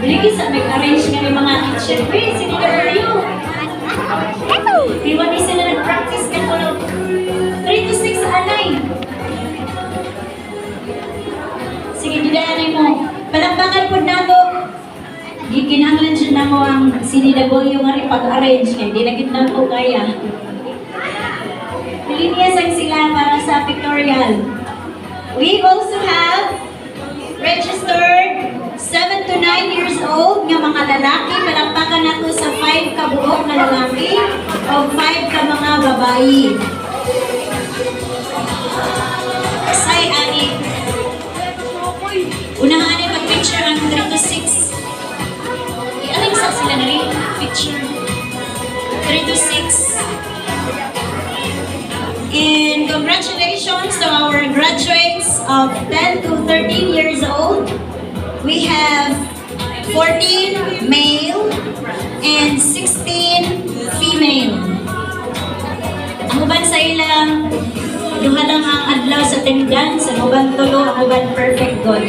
Lagi sa mag-arrange nga ng mga kitchen pins, hindi na kayo. Di ba di sila nag-practice ka ko 3 to 6 alay. Sige, didaanay mo. Palakpakan po na to. Gikinanglan siya na mo ang sinidagoy yung pag-arrange kaya di na kita po kaya. Pilinyasang sila para sa pictorial. We also have registered 7 to 9 years old nga mga lalaki. Palakpakan nato sa 5 kabuok na lalaki o 5 ka mga babae. Say, ani. Unahan ay mag-picture ang 3 to 6. Ialing sa sila na rin? Picture. 3 to 6. And congratulations to our graduates of 10 to 13 years old. We have 14 male and 16 female. Ang uban sa ilang duha lang ang adlaw sa tindan, sa uban tulo, ang uban perfect good.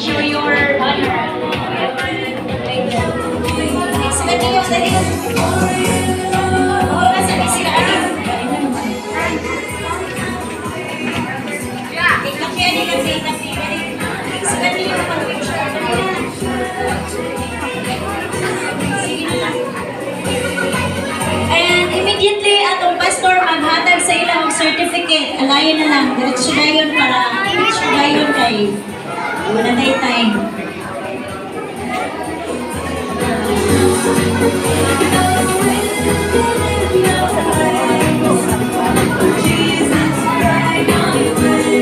Show your honor. Sige niyo, dali. And immediately atong pastor maghatag sa ilang certificate. Alayon na lang, diretso na yun para picture na yun kay wala na time.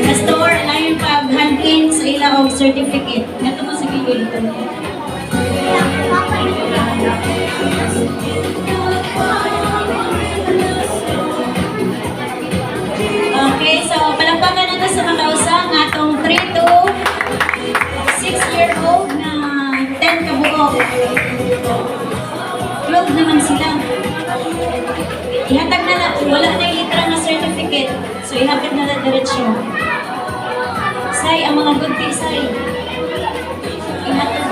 Pastor, alayon paghandin sa ilang certificate. Nato mo sa gigil ito. Okay, so palakpakan nato sa mga usang atong 3 to 6-year-old na 10 kabuok. 12 naman sila. Ihatag na lang, wala na yung litra na certificate. So ihatag na lang diretsyo. Say, ang mga good things, say. Ihatag.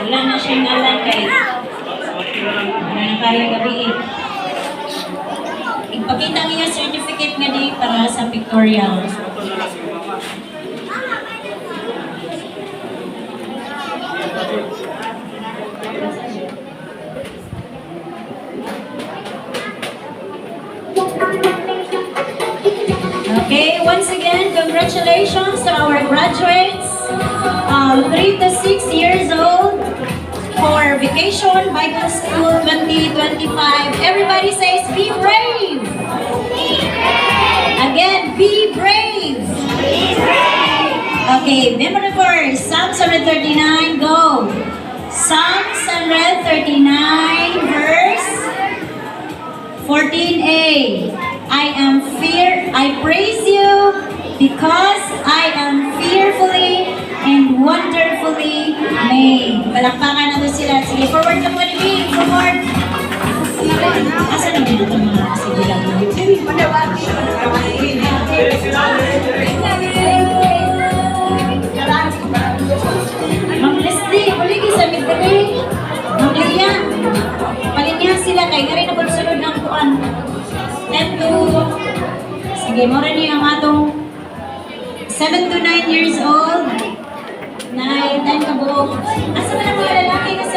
Wala na siyang ngalan kay wala na kayang gabi. Ipakita niya certificate nga di para sa pictorial. Okay, once again, congratulations to our graduates, 3 to 6 years old for Vacation Bible School 2025. Everybody says, be brave! Be brave! Again, be brave! Be brave! Okay, memory verse, Psalms 139, go! Psalms 139, verse 14a. I praise you because I am fearfully and wonderfully made. Palakpakan nato sila. Sige, forward ka po ni Bing. Forward. Asa na dito itong mga sige lang. Ma'am Leslie, uligi sa midday. Ma'am Lilia, palinya sila kay nga rin na pagsunod ng kuan. 10 to... Sige, mora niyo ang atong 7 to 9 years old. 9, 10 kabuok. Asa na mga lalaki na